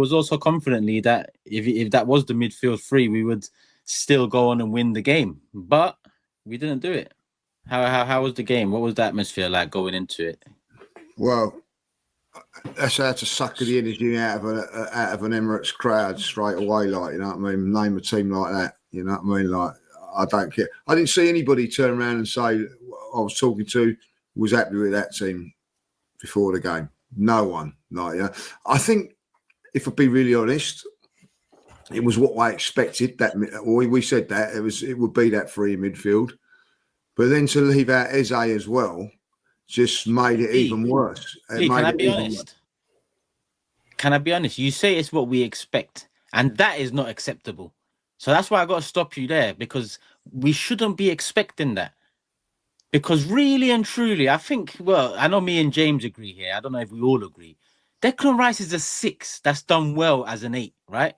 was also confidently that if that was the midfield three, we would still go on and win the game. But we didn't do it. How was the game? What was the atmosphere like going into it? Well, that's how to suck the energy out of an Emirates crowd straight away. Like, you know what I mean? Name a team like that. You know what I mean? Like, I don't care. I didn't see anybody turn around and say I was talking to was happy with that team before the game. No one. Like, yeah. I think, if I be really honest, it was what I expected. That we said that it would be that free midfield, but then to leave out Eze as well just made it even worse. Can I be honest? Can I be honest? You say it's what we expect, and that is not acceptable. So that's why I got to stop you there, because we shouldn't be expecting that. Because really and truly, I think, well, I know me and James agree here. I don't know if we all agree. Declan Rice is a 6 that's done well as an 8, right?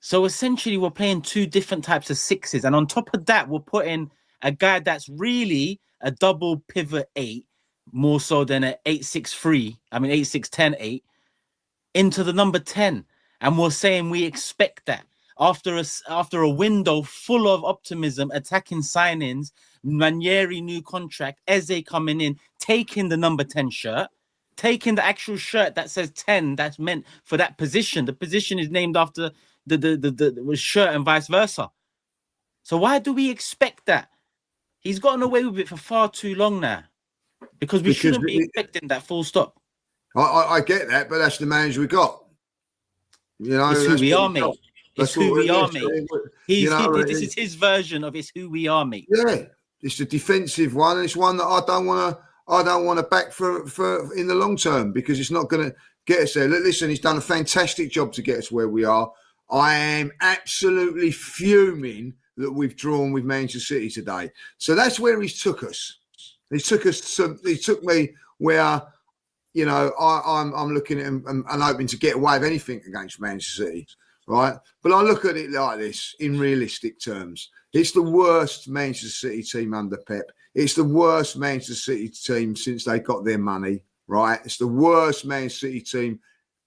So essentially, we're playing two different types of 6s. And on top of that, we're putting a guy that's really a double pivot 8, more so than an 8-6-3, 8-6-10-8, into the number 10. And we're saying we expect that. After a window full of optimism, attacking signings, Ranieri new contract, Eze coming in, taking the number 10 shirt, taking the actual shirt that says 10 that's meant for that position. The position is named after the shirt and vice versa. So why do we expect that? He's gotten away with it for far too long now. Because we shouldn't be expecting that, full stop. I get that, but that's the manager we got. You know, it's who we are, mate. It's who we are, mate. This is his version of it's who we are, mate. Yeah, it's a defensive one, and it's one that I don't want to back for in the long term, because it's not going to get us there. Listen, he's done a fantastic job to get us where we are. I am absolutely fuming that we've drawn with Manchester City today. So that's where he's took us. He took me where, you know, I'm looking at him and hoping to get away with anything against Manchester City, right? But I look at it like this in realistic terms. It's the worst Manchester City team under Pep. It's the worst Manchester City team since they got their money, right? It's the worst Manchester City team.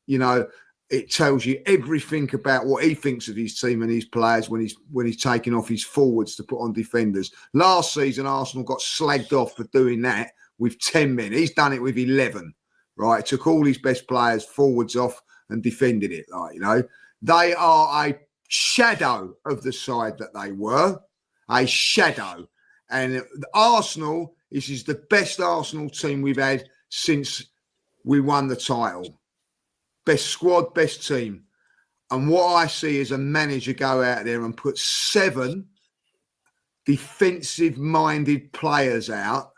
You know, it tells you everything about what he thinks of his team and his players when he's taking off his forwards to put on defenders. Last season, Arsenal got slagged off for doing that with 10 men. He's done it with 11, right? Took all his best players forwards off and defended it. Like, you know, they are a shadow of the side that they were, a shadow. And Arsenal, this is the best Arsenal team we've had since we won the title. Best squad, best team. And what I see is a manager go out there and put 7 defensive-minded players out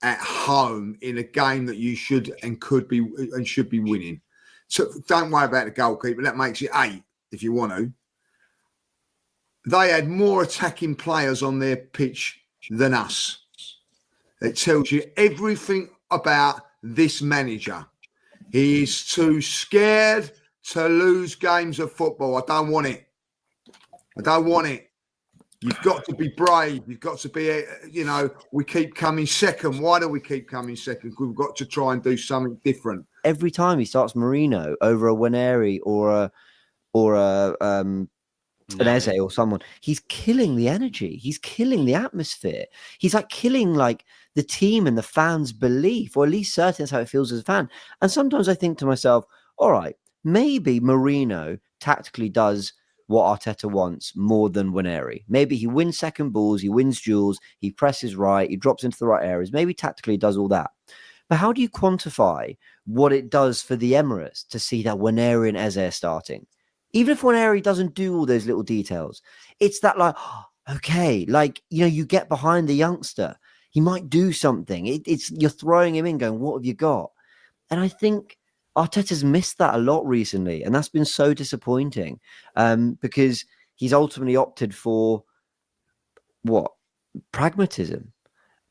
at home in a game that you should and could be and should be winning. So don't worry about the goalkeeper. That makes it 8 if you want to. They had more attacking players on their pitch than us. It tells you everything about this manager. He is too scared to lose games of football. I don't want it. I don't want it. You've got to be brave. You've got to be, you know, we keep coming second. Why do we keep coming second? Because we've got to try and do something different. Every time he starts Marino over a Waneri or an Eze or someone, he's killing the energy. He's killing the atmosphere. He's like killing like the team and the fans' belief, or at least certainly that's how it feels as a fan. And sometimes I think to myself, all right, maybe Marino tactically does what Arteta wants more than Waneri. Maybe he wins second balls, he wins duels, he presses right, he drops into the right areas. Maybe tactically he does all that. But how do you quantify what it does for the Emirates to see that Waneri and Eze are starting? Even if Waneri doesn't do all those little details, it's that like, okay, like, you know, you get behind the youngster. He might do something. It's you're throwing him in going, what have you got? And I think Arteta's missed that a lot recently. And that's been so disappointing because he's ultimately opted for what? Pragmatism.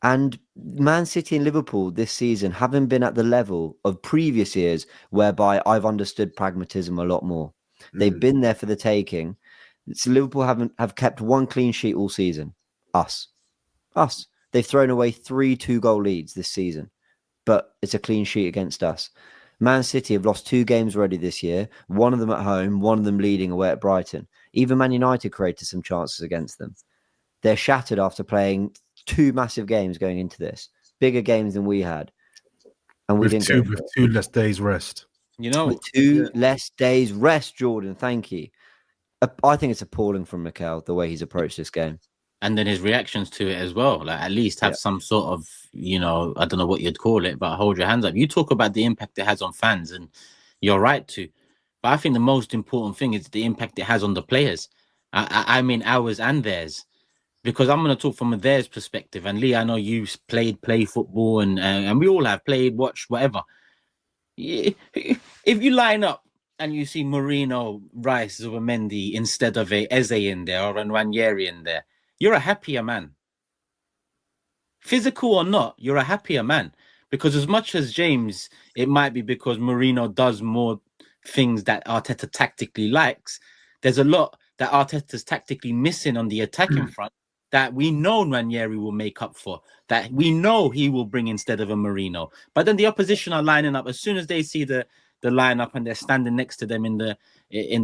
And Man City and Liverpool this season haven't been at the level of previous years whereby I've understood pragmatism a lot more. They've been there for the taking. So Liverpool have kept 1 clean sheet all season. Us. They've thrown away 3 2-goal leads this season, but it's a clean sheet against us. Man City have lost 2 games already this year, one of them at home, one of them leading away at Brighton. Even Man United created some chances against them. They're shattered after playing 2 massive games going into this, bigger games than we had. And we didn't with 2 less days rest. You know, with 2 less days rest, Jordan. Thank you. I think it's appalling from Mikel, the way he's approached this game. and then his reactions to it as well. Like, at least have some sort of, I don't know what you'd call it, but hold your hands up. You talk about the impact it has on fans, and you're right to. But I think the most important thing is the impact it has on the players. I mean, ours and theirs. Because I'm going to talk from a theirs perspective. And Lee, I know you play football, and we all have played, watched, whatever. If you line up and you see Mourinho, Rice, Zubimendi instead of a Eze in there or a Ranieri in there, you're a happier man. Physical or not, you're a happier man. Because as much as James, it might be because Mourinho does more things that Arteta tactically likes, there's a lot that Arteta's tactically missing on the attacking front that we know Ranieri will make up for, that we know he will bring instead of a Mourinho. But then the opposition are lining up as soon as they see the lineup and they're standing next to them in the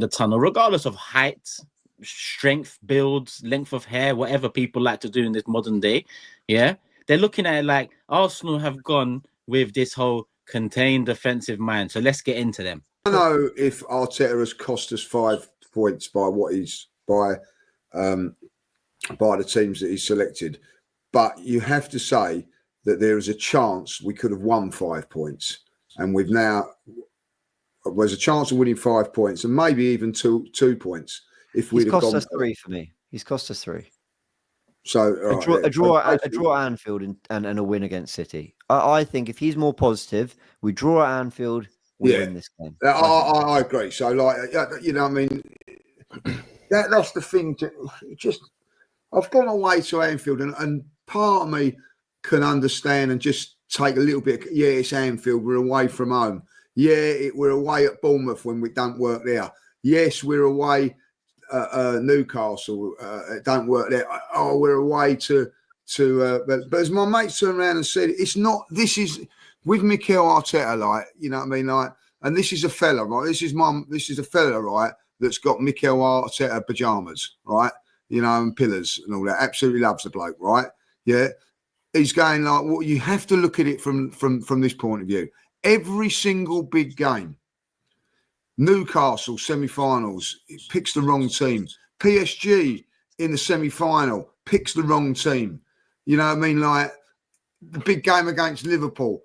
tunnel, regardless of height, strength, builds, length of hair, whatever people like to do in this modern day. Yeah, they're looking at it like Arsenal have gone with this whole contained defensive mind. So let's get into them. I don't know if Arteta has cost us 5 points by what he's by the teams that he's selected, but you have to say that there is a chance we could have won 5 points, and there's a chance of winning 5 points, and maybe even two points if we'd have gone. He's cost us 3 for me. He's cost us 3. So a draw at Anfield and a win against City. I think if he's more positive, we draw at Anfield, we win this game. I agree. So, I mean, that's the thing. I've gone away to Anfield, and part of me can understand and just take a little bit. Yeah, it's Anfield. We're away from home. Yeah, we're away at Bournemouth when we don't work there. Yes, we're away Newcastle. It don't work there. Oh, we're away to. But as my mate turned around and said, it's not. This is with Mikel Arteta, like, you know what I mean, like, and this is a fella, right? This is a fella, right? That's got Mikel Arteta pajamas, right? And pillars and all that. Absolutely loves the bloke, right? Yeah. He's going like, well, you have to look at it from this point of view. Every single big game, Newcastle semi-finals, it picks the wrong team. PSG in the semi-final picks the wrong team. You know what I mean? Like the big game against Liverpool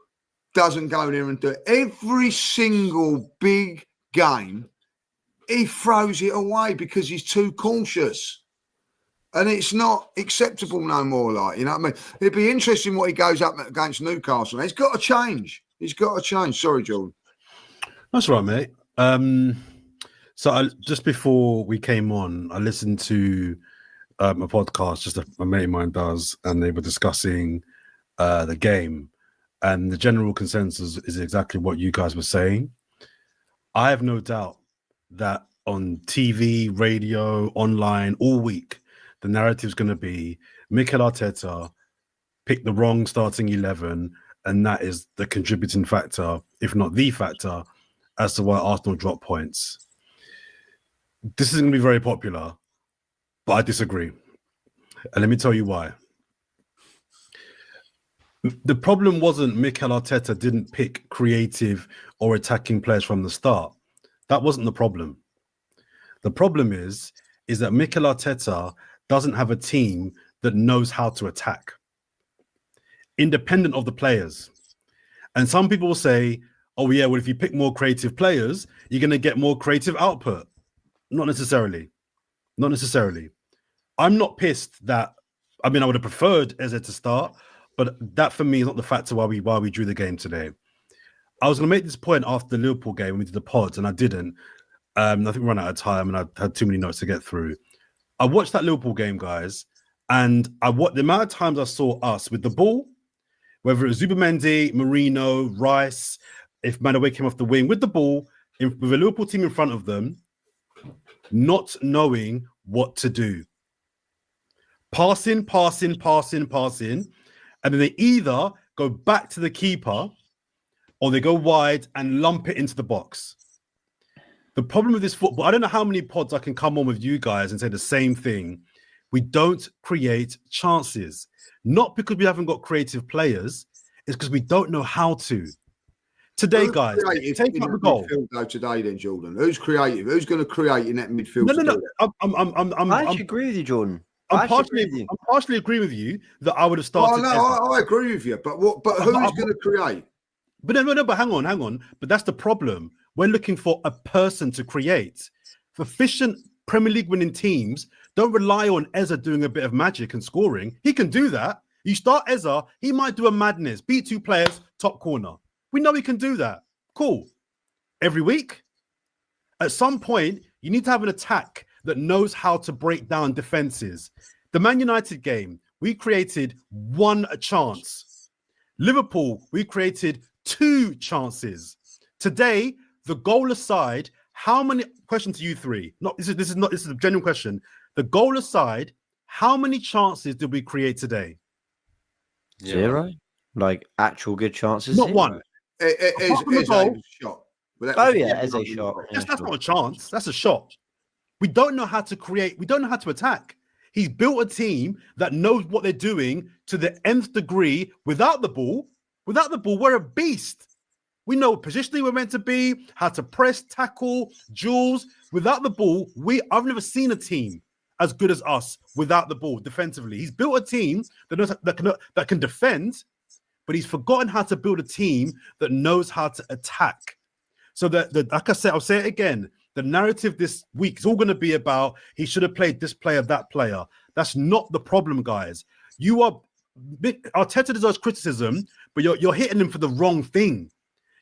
doesn't go there and do it. Every single big game, he throws it away because he's too cautious. And it's not acceptable no more, like, you know what I mean? It'd be interesting what he goes up against Newcastle. He's got to change. He's got to change. Sorry, Jordan. That's right, mate. So just before we came on, I listened to a podcast, just a mate of mine does, and they were discussing the game. And the general consensus is exactly what you guys were saying. I have no doubt that on TV, radio, online, all week, the narrative is going to be Mikel Arteta picked the wrong starting 11, and that is the contributing factor, if not the factor, as to why Arsenal dropped points. This is going to be very popular, but I disagree. And let me tell you why. The problem wasn't Mikel Arteta didn't pick creative or attacking players from the start. That wasn't the problem. The problem is that Mikel Arteta doesn't have a team that knows how to attack, independent of the players. And some people will say, oh yeah, well, if you pick more creative players, you're going to get more creative output. Not necessarily. Not necessarily. I'm not pissed that, I mean, I would have preferred Eze to start, but that for me is not the factor why we drew the game today. I was going to make this point after the Liverpool game when we did the pods, and I didn't. I think we ran out of time and I had too many notes to get through. I watched that Liverpool game, guys, and the amount of times I saw us with the ball, whether it was Zubimendi, Mourinho, Rice, if Manaway came off the wing with the ball, with a Liverpool team in front of them, not knowing what to do. Passing, and then they either go back to the keeper, or they go wide and lump it into the box. The problem with this football, I don't know how many pods I can come on with you guys and say the same thing. We don't create chances. Not because we haven't got creative players, it's because we don't know how to. Today, guys, take up the goal. Though today, then, Jordan, who's creative? Who's going to create in that midfield? No. I actually agree with you, Jordan. I'm partially agreeing with you that I would have started. I agree with you, but who's going to create? But hang on. But that's the problem. We're looking for a person to create. For efficient Premier League winning teams, don't rely on Eza doing a bit of magic and scoring. He can do that. You start Eza, he might do a madness, beat 2 players, top corner. We know he can do that. Cool. Every week, at some point, you need to have an attack that knows how to break down defenses. The Man United game, we created 1 chance. Liverpool, we created 2 chances. Today, the goal aside, how many, question to you three, this is a genuine question. The goal aside, how many chances did we create today? 0? Like actual good chances? Not 0. 1. Eze's shot. Eze's shot. That's not a chance. That's a shot. We don't know how to create. We don't know how to attack. He's built a team that knows what they're doing to the nth degree without the ball. Without the ball, we're a beast. We know positionally we're meant to be, how to press, tackle, duels. Without the ball, I've never seen a team as good as us without the ball defensively. He's built a team that can defend, but he's forgotten how to build a team that knows how to attack. So that like I said, I'll say it again. The narrative this week is all going to be about he should have played this player, that player. That's not the problem, guys. Arteta deserves criticism, but you're hitting him for the wrong thing.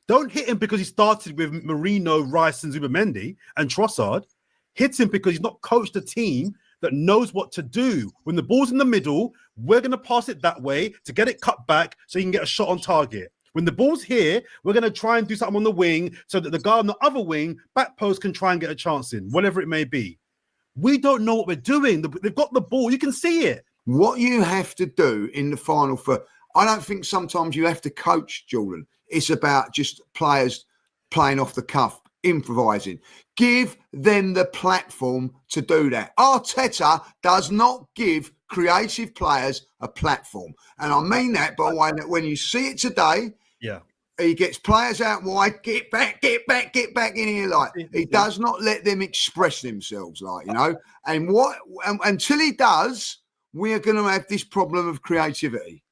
Don't hit him because he started with Marino, Rice, and Zubamendi and Trossard. Hit him because he's not coached a team that knows what to do. When the ball's in the middle, we're going to pass it that way to get it cut back so you can get a shot on target. When the ball's here, we're going to try and do something on the wing so that the guy on the other wing, back post, can try and get a chance in, whatever it may be. We don't know what we're doing. They've got the ball. You can see it. What you have to do in the final I don't think sometimes you have to coach, Jordan. It's about just players playing off the cuff, improvising. Give them the platform to do that. Arteta does not give creative players a platform. And I mean that by way that when you see it today, he gets players out wide, get back in here. Like he does not let them express themselves, like, you know. And until he does, we're going to have this problem of creativity.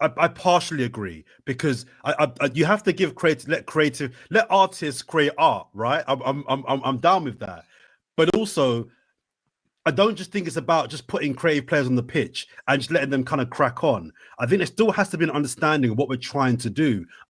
I partially agree because you have to give let artists create art, right? I'm down with that, but also I don't just think it's about just putting creative players on the pitch and just letting them kind of crack on. I think there still has to be an understanding of what we're trying to do.